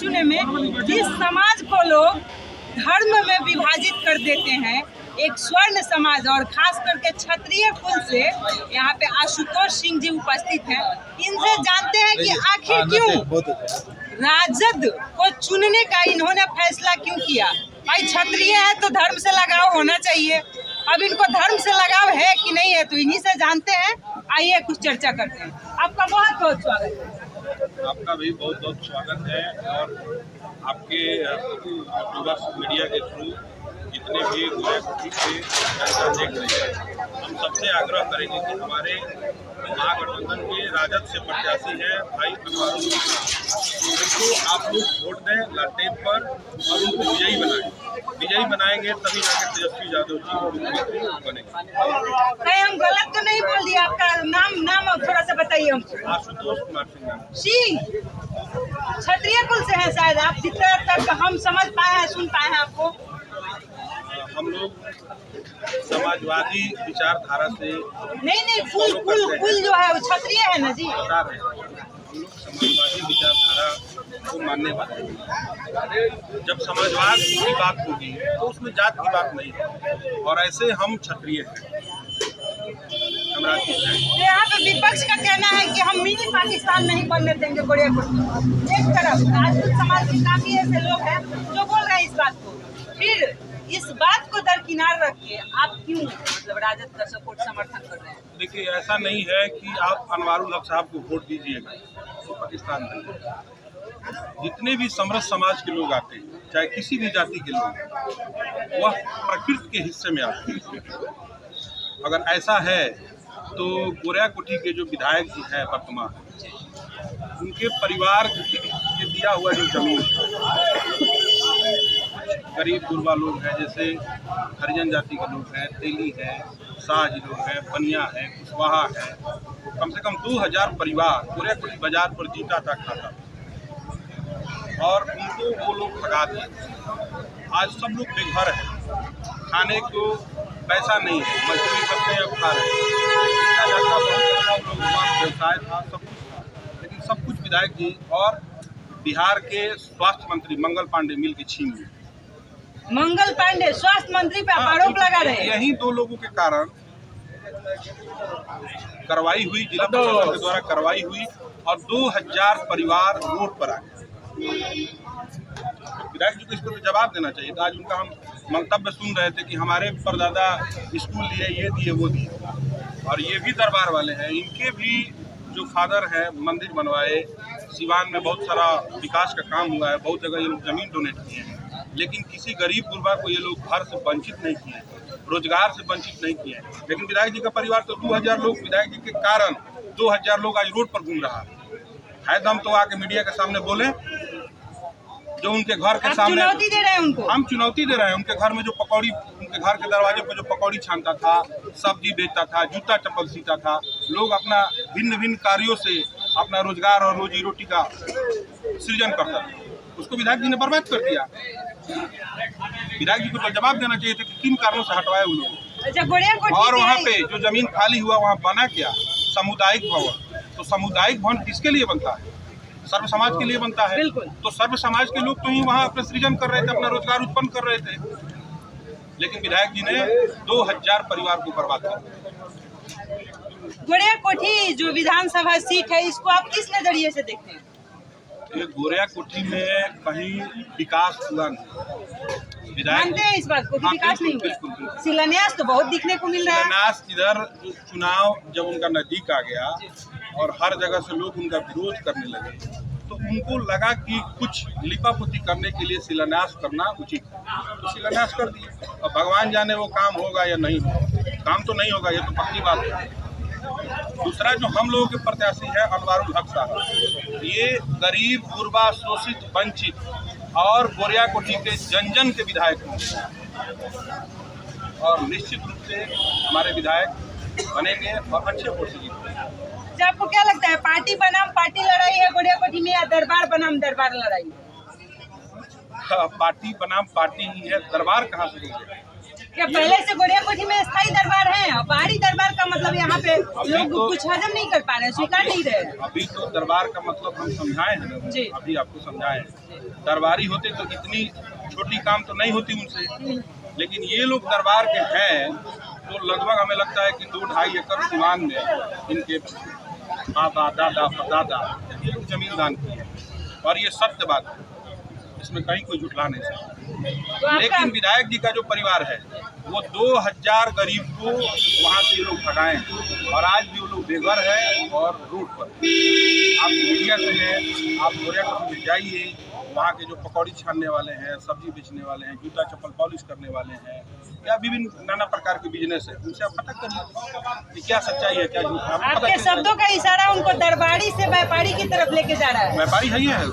चुने में जिस समाज को लोग धर्म में विभाजित कर देते हैं, एक स्वर्ण समाज और खास करके क्षत्रिय कुल से यहाँ पे आशुतोष सिंह जी उपस्थित हैं। इनसे जानते हैं कि आखिर क्यों राजद को चुनने का इन्होंने फैसला क्यों किया। भाई क्षत्रिय है तो धर्म से लगाव होना चाहिए, अब इनको धर्म से लगाव है कि नहीं है तो इन्हीं से जानते हैं। आइए कुछ चर्चा करते हैं। आपका बहुत बहुत स्वागत है। आपका भी बहुत बहुत स्वागत है और आपके मीडिया के थ्रू जितने भी गोरैया-कोठी के जनता देख रहे हैं, हम सबसे आग्रह करेंगे कि हमारे महागठबंधन के राजद से प्रत्याशी हैं भाई अनवारुल उनको आप लोग वोट दें लालटेन पर और उनको विजयी बनाएं। विजयी बनाएंगे तभी जाकर तेजस्वी यादव जी मुख्यमंत्री बनेंगे। नहीं, हम गलत तो नहीं बोल दिया। आपका नाम थोड़ा सा बताइए हमको। आशुतोष कुमार सिंह क्षत्रिय कुल से हैं शायद आप, जितना तक हम समझ पाए हैं, सुन पाए हैं आपको। हम लोग समाजवादी विचारधारा से नहीं कुल जो है वो क्षत्रिय है ना जी। बता रहे हैं, हम लोग समाजवादी विचारधारा को मानने वाले हैं। जब समाजवाद की बात होगी तो उसमें जात की बात नहीं है और ऐसे हम क्षत्रिय हैं। यहाँ पे विपक्ष का कहना है कि हम मिनी पाकिस्तान नहीं बनने देंगे गोरैया-कोठी। एक तरफ राजपूत समाज के काफी ऐसे लोग हैं जो बोल रहे हैं इस बात को, फिर इस बात को दरकिनार रख के आप क्यों मतलब राजद का सपोर्ट समर्थन कर रहे हैं? देखिए, ऐसा नहीं है कि आप अनवारुल हक साहब को वोट दीजिएगा तो पाकिस्तान नहीं। जितने भी समरस समाज के लोग आते हैं, चाहे किसी भी जाति के लोग, वह प्रकृति के हिस्से में आते हैं। अगर ऐसा है तो गोरैया-कोठी के जो विधायक जी हैं वर्तमान, उनके परिवार के दिया हुआ जो जमीन, गरीब गुरबा लोग हैं, जैसे हरिजन जाति के लोग हैं, तेली है, साज लोग हैं, बनिया है, कुशवाहा है, कम से कम 2000 परिवार गोरैया-कोठी बाजार पर जीता था, खाता था और उनको वो लोग भगा दिए। आज सब लोग बेघर हैं, खाने को पैसा नहीं है, मजदूरी करते हैं, अब खा रहे हैं। व्यवसाय था, सब कुछ था, लेकिन सब कुछ विधायक जी और बिहार के स्वास्थ्य मंत्री मंगल पांडे मिल के छीन लिए। मंगल पांडे स्वास्थ्य मंत्री पे आरोप लगा रहे हैं। यही दो लोगों के कारण कार्रवाई हुई, जिला प्रशासन के द्वारा कार्रवाई हुई और 2000 परिवार रोड पर आ गए। विधायक जी को इस पर जवाब देना चाहिए था। आज उनका हम मंतव्य सुन रहे थे कि हमारे परदादा स्कूल लिए, ये दिए, वो दिए, और ये भी दरबार वाले हैं। इनके भी जो फादर हैं मंदिर बनवाए, सिवान में बहुत सारा विकास का काम हुआ है, बहुत जगह ये लोग जमीन डोनेट किए हैं, लेकिन किसी गरीब गुरबा को ये लोग घर से वंचित नहीं किए, रोजगार से वंचित नहीं किए। लेकिन विधायक जी का परिवार तो 2000 लोग, विधायक जी के कारण 2000 लोग आज रोड पर घूम रहा है। दम तो आके मीडिया के सामने बोले, जो उनके घर के सामने चुनौती दे रहे हैं उनको। हम चुनौती दे रहे हैं। उनके घर में जो पकौड़ी, उनके घर के दरवाजे पर जो पकौड़ी छानता था, सब्जी बेचता था, जूता चप्पल सीता था, लोग अपना भिन्न भिन्न कार्यों से अपना रोजगार और रोजी रोटी का सृजन करता था, उसको विधायक जी ने बर्बाद कर दिया। विधायक जी को तो जवाब देना चाहिए था कि किन कारणों से हटवाए उन लोगों। और वहाँ पे जो जमीन खाली हुआ वहाँ बना क्या? सामुदायिक भवन। तो सामुदायिक भवन किसके लिए बनता है? सर्व समाज के लिए बनता है। तो सर्व समाज के लोग तो ही वहाँ अपना सृजन कर रहे थे, अपना रोजगार उत्पन्न कर रहे थे, लेकिन विधायक जी ने 2000 परिवार को बर्बाद कर दिया। गोरैया-कोठी जो विधानसभा सीट है, इसको आप किस नजरिए से देखते हैं? ये गोरैया-कोठी में कहीं विकास हुआ नहीं। विधायक मानते हैं इस बात को कि विकास नहीं हुआ? शिलान्यास तो बहुत दिखने को मिल रहा है। शिलान्यास इधर चुनाव जब उनका नजदीक आ गया और हर जगह से लोग उनका विरोध करने लगे, तो उनको लगा कि कुछ लिपापोती करने के लिए शिलान्यास करना उचित है, तो शिलान्यास कर दिए। अब भगवान जाने वो काम होगा या नहीं होगा। काम तो नहीं होगा, ये तो पक्की बात है। दूसरा जो हम लोगों के प्रत्याशी है अनवारुल हक साहब, ये गरीब गुरबा शोषित वंचित और गोरैया-कोठी के जन जन के विधायक होंगे और निश्चित रूप से हमारे विधायक बनेंगे और अच्छे वोट से जीतेंगे। आपको क्या लगता है, पार्टी बनाम पार्टी लड़ाई है गोरैया-कोठी में या दरबार बनाम दरबार लड़ाई? पार्टी बनाम पार्टी ही है, दरबार कहाँ से होंगे? क्या पहले से गोरियाकोठी में स्थायी दरबार है? और बाहरी दरबार का मतलब यहाँ पे लोग तो कुछ हजम नहीं कर पा रहे, स्वीकार नहीं रहे। अभी तो दरबार का मतलब हम समझाए हैं ना, जी। अभी आपको समझाए हैं। दरबारी होते तो इतनी छोटी काम तो नहीं होती उनसे, लेकिन ये लोग दरबार के हैं तो लगभग हमें लगता है कि 2-2.5 एकड़ सीमान में इनके बाबा दादा परदादा ये लोग जमीन दान की है, और ये सत्य बात है, इसमें कहीं कोई झुठला नहीं सकता। तो आपका लेकिन विधायक जी का जो परिवार है वो 2000 गरीब को वहाँ से ये लोग भगाए हैं, और आज भी वो लोग बेघर है और रोड पर। आप मीडिया से हैं, आप गोरियाकोठी में जाइए, वहाँ के जो पकौड़ी छानने वाले हैं, सब्जी बेचने वाले हैं, जूता चप्पल पॉलिश करने वाले हैं, या विभिन्न नाना प्रकार के बिजनेस है, उनसे आप पता करिए कि क्या सच्चाई है क्या झूठ है। आपको पता आपके चल शब्दों का इशारा उनको दरबारी से व्यापारी की तरफ लेके जा रहा है। व्यापारी है ही है,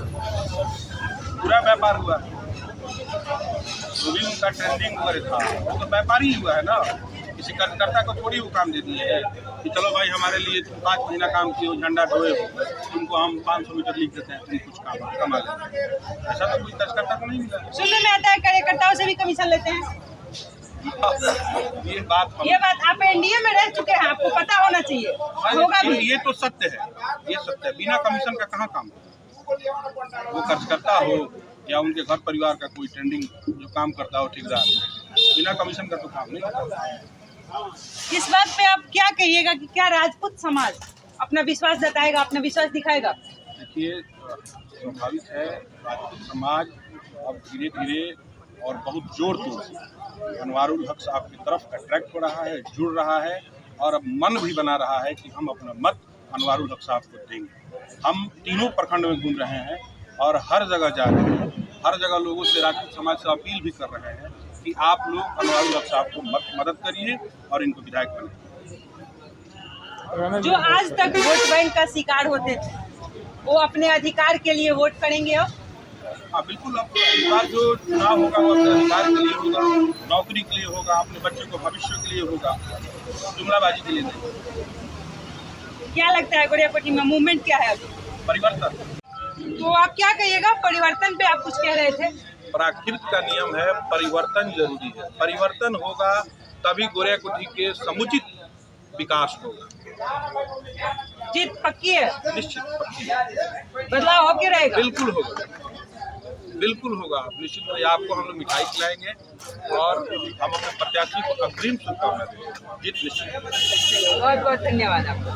पूरा व्यापार हुआ, जो भी उनका ट्रेंडिंग वगैरह था वो तो व्यापारी ही हुआ है ना। किसी कार्यकर्ता को थोड़ी वो काम दे दिए है कि चलो भाई हमारे लिए तुम 5 महीना काम किए हो, झंडा ढोए हो, तुमको हम 500 मीटर लिख देते हैं, तुम कुछ काम कमा लेते। ऐसा तो कोई कार्यकर्ता को नहीं मिला। सुनने में आता है कार्यकर्ताओं से भी कमीशन लेते हैं। ये बात आप एनडीए में रह चुके हैं, आपको पता होना चाहिए, होगा भी। ये तो सत्य है, ये सत्य है। बिना कमीशन का कहाँ काम है? वो कार्यकर्ता हो या उनके घर परिवार का कोई ट्रेंडिंग जो काम करता हो ठेकेदार, बिना कमीशन का तो काम नहीं होता। इस बात पे आप क्या कहिएगा कि क्या राजपूत समाज अपना विश्वास जताएगा, अपना विश्वास दिखाएगा? देखिए, स्वाभाविक है, राजपूत समाज अब धीरे धीरे और बहुत जोर तोड़ से अनवारुल हक साहब की तरफ अट्रैक्ट हो रहा है, जुड़ रहा है, और अब मन भी बना रहा है कि हम अपना मत अनवारुल हक साहब को देंगे। हम तीनों प्रखंड में घूम रहे हैं और हर जगह जा रहे हैं, हर जगह लोगों से राजपूत समाज से अपील भी कर रहे हैं कि आप लोग अनवारुल हक साहब को मदद करिए और इनको विधायक बनाइए। जो आज तक वोट बैंक का शिकार होते थे वो अपने अधिकार के लिए वोट करेंगे अब? हाँ बिल्कुल, अब इस बार जो चुनाव होगा वो अपने अधिकार के लिए होगा, नौकरी के लिए होगा, अपने बच्चे को भविष्य के लिए होगा, जुमलाबाजी के लिए नहीं। क्या लगता है गोरियाकोठी में मूवमेंट क्या है अभी? परिवर्तन। तो आप क्या कहिएगा, परिवर्तन पे आप कुछ कह रहे थे? प्राकृत का नियम है, परिवर्तन जरूरी है। परिवर्तन होगा तभी गोरियाकोठी के समुचित विकास होगा। जीत पक्की है? निश्चित पक्की है। बदलाव होके रहेगा? बिल्कुल होगा, बिल्कुल होगा। निश्चित रूप से आपको हम लोग मिठाई खिलाएंगे और हम अपने प्रत्याशी को अग्रिम शुभकामनाएं देंगे। जीत निश्चित। बहुत बहुत धन्यवाद आपको।